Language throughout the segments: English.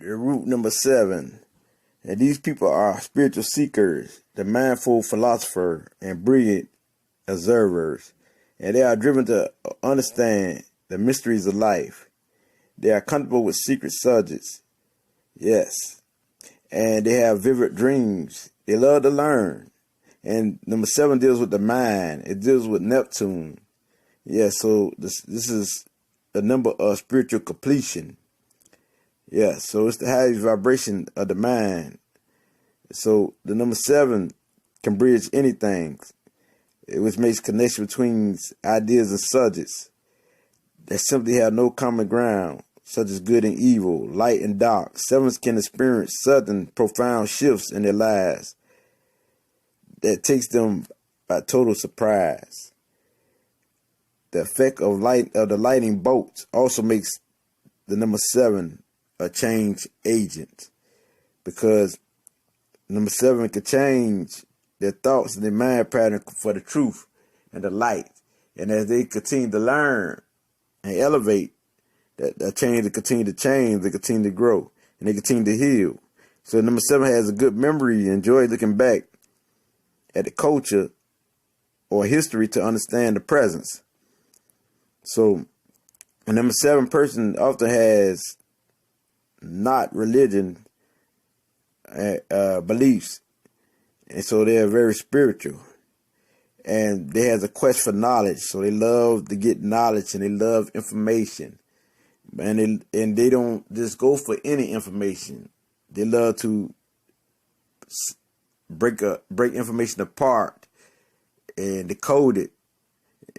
the root number 7. And these people are spiritual seekers, the mindful philosopher, and brilliant observers. And they are driven to understand the mysteries of life. They are comfortable with secret subjects. Yes. And they have vivid dreams. They love to learn. And number 7 deals with the mind. It deals with Neptune. Yeah, so this is a number of spiritual completion. Yeah, so it's the highest vibration of the mind. So the number 7 can bridge anything, which makes connection between ideas and subjects that simply have no common ground, such as good and evil, light and dark. 7s can experience sudden, profound shifts in their lives that takes them by total surprise. The effect of the lightning bolt also makes the number 7 a change agent, because number 7 can change their thoughts and their mind pattern for the truth and the light. And as they continue to learn and elevate, that change, they continue to change, they continue to grow, and they continue to heal. So number 7 has a good memory and enjoy looking back at the culture or history to understand the presence. So a number 7 person often has not religion beliefs, and so they are very spiritual, and they have a quest for knowledge. So they love to get knowledge and they love information, and they don't just go for any information. They love to break information apart and decode it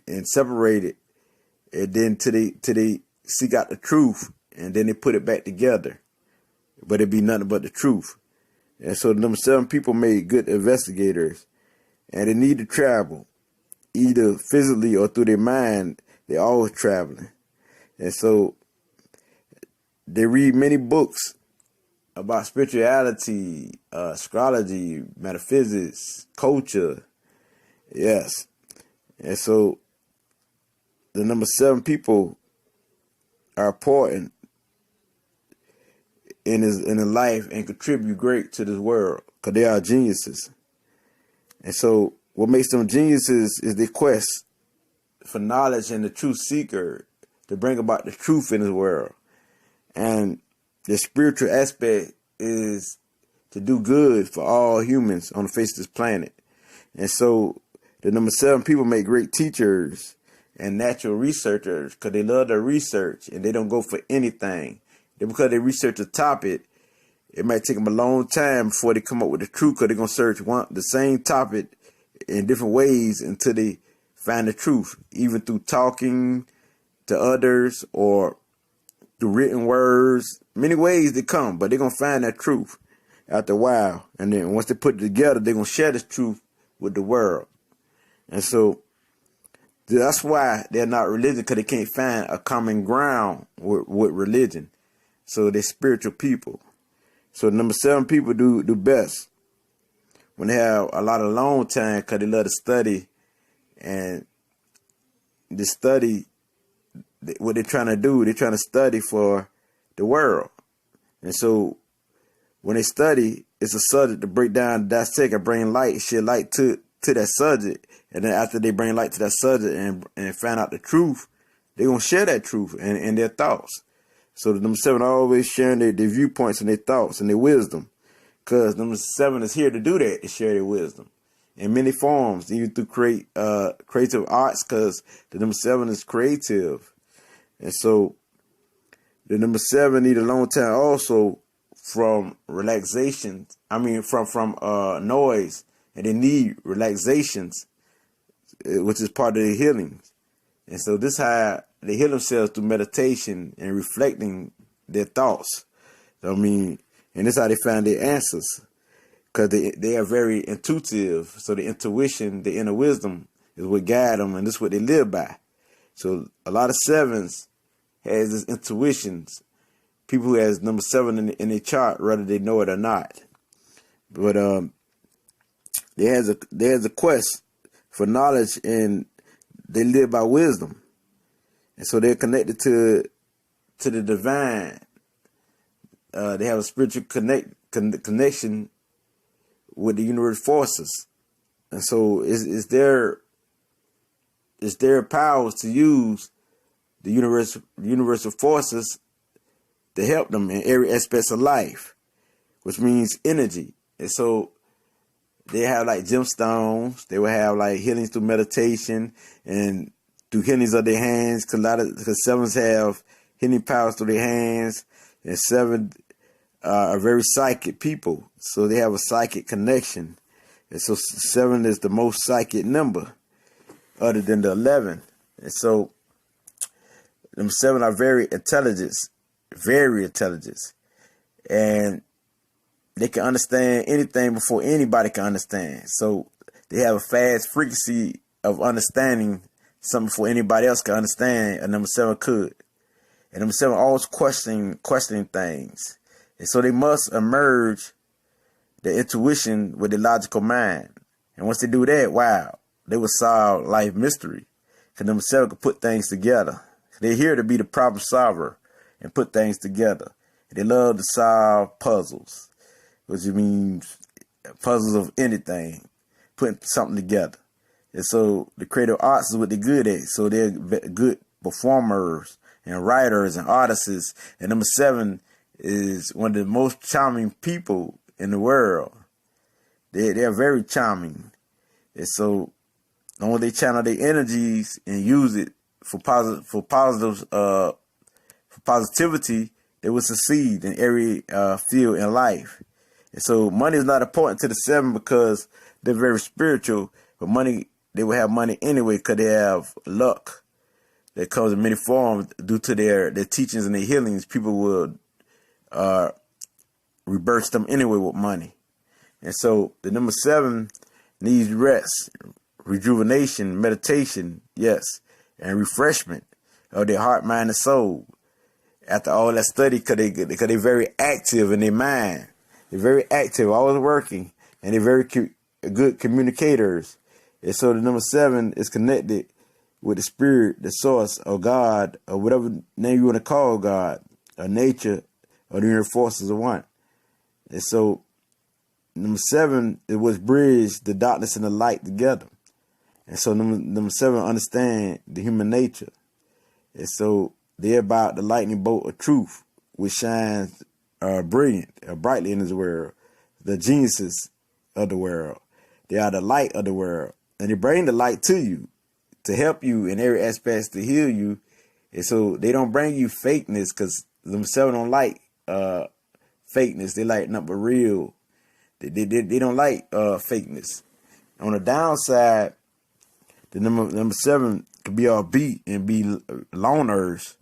and separate it, and then till they seek out the truth, and then they put it back together, but it be nothing but the truth. And so the number 7 people made good investigators, and they need to travel, either physically or through their mind. They're always traveling. And so they read many books about spirituality, astrology, metaphysics, culture. Yes. And so the number 7 people are important in his life and contribute great to this world, because they are geniuses. And so what makes them geniuses is their quest for knowledge and the truth seeker to bring about the truth in this world. And the spiritual aspect is to do good for all humans on the face of this planet. And so the number 7 people make great teachers and natural researchers, because they love their research and they don't go for anything. Because they research a topic, it might take them a long time before they come up with the truth, because they're going to search the same topic in different ways until they find the truth, even through talking to others or through written words. Many ways they come, but they're going to find that truth after a while. And then once they put it together, they're going to share this truth with the world. And so that's why they're not religious, because they can't find a common ground with religion. So they're spiritual people. So number 7 people do best when they have a lot of alone time, because they love to study, and they study what they're trying to do. They're trying to study for the world. And so when they study, it's a subject to break down, dissect, and bring light, shed light to that subject. And then after they bring light to that subject and find out the truth, they're going to share that truth and their thoughts. So the number 7 always sharing their viewpoints and their thoughts and their wisdom, because number 7 is here to do that, to share their wisdom in many forms, even through creative arts, because the number 7 is creative. And so the number 7 need a long time also from relaxation. From noise, and they need relaxations, which is part of their healing. And so this how they heal themselves through meditation and reflecting their thoughts. And this how they find their answers, because they are very intuitive. So the intuition, the inner wisdom is what guide them, and this is what they live by. So a lot of 7s has this intuitions. People who has number 7 in their chart, whether they know it or not. But there's a quest for knowledge, and they live by wisdom. And so they're connected to the divine, they have a spiritual connection with the universe forces, and so it's their powers to use the universal forces to help them in every aspect of life, which means energy. And so they have like gemstones. They will have like healings through meditation and through healings of their hands. Because sevens have healing powers through their hands, and seven are very psychic people. So they have a psychic connection. And so 7 is the most psychic number other than the 11. And so them 7 are very intelligent. And they can understand anything before anybody can understand. So they have a fast frequency of understanding something before anybody else can understand, and number 7 could. And number 7 always questioning things. And so they must emerge the intuition with the logical mind. And once they do that, wow, they will solve life mystery. Because number 7 can put things together. They're here to be the problem solver and put things together. And they love to solve puzzles, which means puzzles of anything, putting something together. And so the creative arts is what they're good at. So they're good performers and writers and artists. And number 7 is one of the most charming people in the world. They're very charming. And so the more they channel their energies and use it for positivity, they will succeed in every field in life. And so money is not important to the 7 because they're very spiritual. But money, they will have money anyway because they have luck that comes in many forms due to their teachings and their healings. People will rebirth them anyway with money. And so the number 7 needs rest, rejuvenation, meditation, yes, and refreshment of their heart, mind, and soul. After all that study, because they're very active in their mind. They're very active, always working, and they're very good communicators. And so the number 7 is connected with the spirit, the source, or God, or whatever name you want to call God, or nature, or the universe forces of one. And so number 7 is what bridges the darkness and the light together. And so number 7 understand the human nature. And so they're about the lightning bolt of truth, which shines brightly in this world. The geniuses of the world. They are the light of the world. And they bring the light to you to help you in every aspect, to heal you. And so they don't bring you fakeness, because number 7 don't like fakeness. They like nothing but real. They don't like fakeness. On the downside, the number 7 could be all beat and be loners,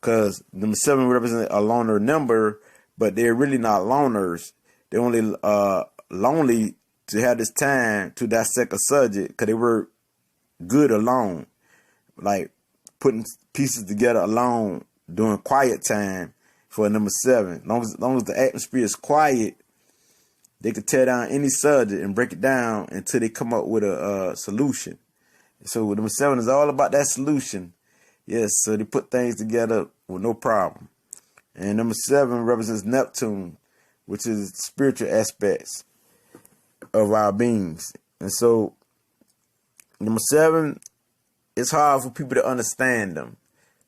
because number 7 represents a loner number, but they're really not loners. They're only lonely to have this time to dissect a subject, because they were good alone, like putting pieces together alone during quiet time for a number 7. As long as the atmosphere is quiet, they could tear down any subject and break it down until they come up with a solution. So number 7 is all about that solution. Yes, so they put things together with no problem. And number 7 represents Neptune, which is spiritual aspects of our beings. And so number 7, it's hard for people to understand them,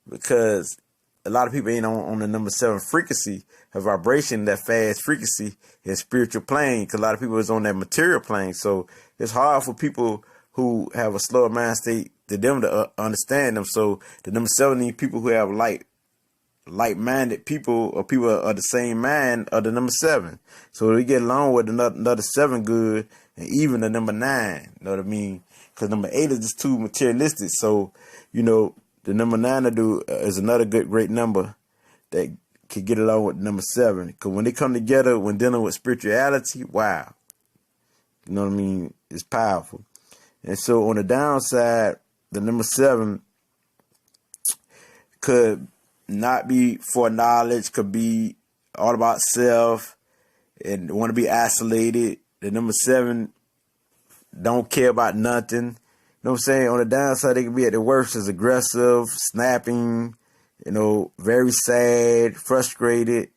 because a lot of people ain't on the number 7 frequency, a vibration, that fast frequency in spiritual plane, because a lot of people is on that material plane. So it's hard for people who have a slower mind state to them to understand them. So the number 7 need people who have like-minded people, or people of the same mind of the number 7. So they get along with another 7 good, and even the number 9. You know what I mean? Because number 8 is just too materialistic. So, the number 9 is another great number that can get along with number 7. Because when they come together, when dealing with spirituality, wow. You know what I mean? It's powerful. And so on the downside, the number 7 could not be for knowledge, could be all about self and want to be isolated. The number 7 don't care about nothing. You know what I'm saying? On the downside, they can be at the worst as aggressive, snapping, very sad, frustrated,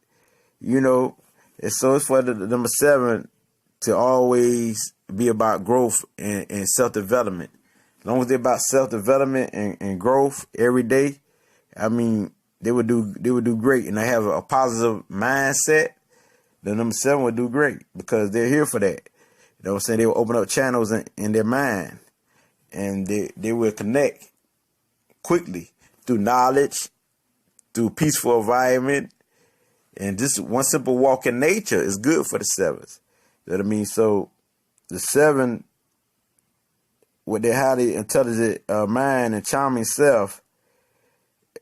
you know. And so it's for the number 7 to always be about growth and self-development. As long as they're about self-development and growth every day, I mean, they would do great. And they have a positive mindset, the number 7 would do great because they're here for that. You know what I'm saying? They will open up channels in their mind, and they will connect quickly through knowledge, through peaceful environment, and just one simple walk in nature is good for the 7s. You know what I mean? So the 7, with their highly intelligent mind and charming self,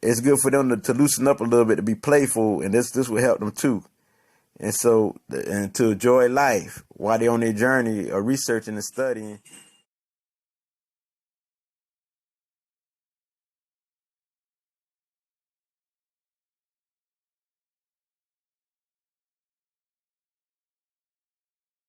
it's good for them to loosen up a little bit, to be playful, and this will help them too. And so, and to enjoy life while they're on their journey of researching and studying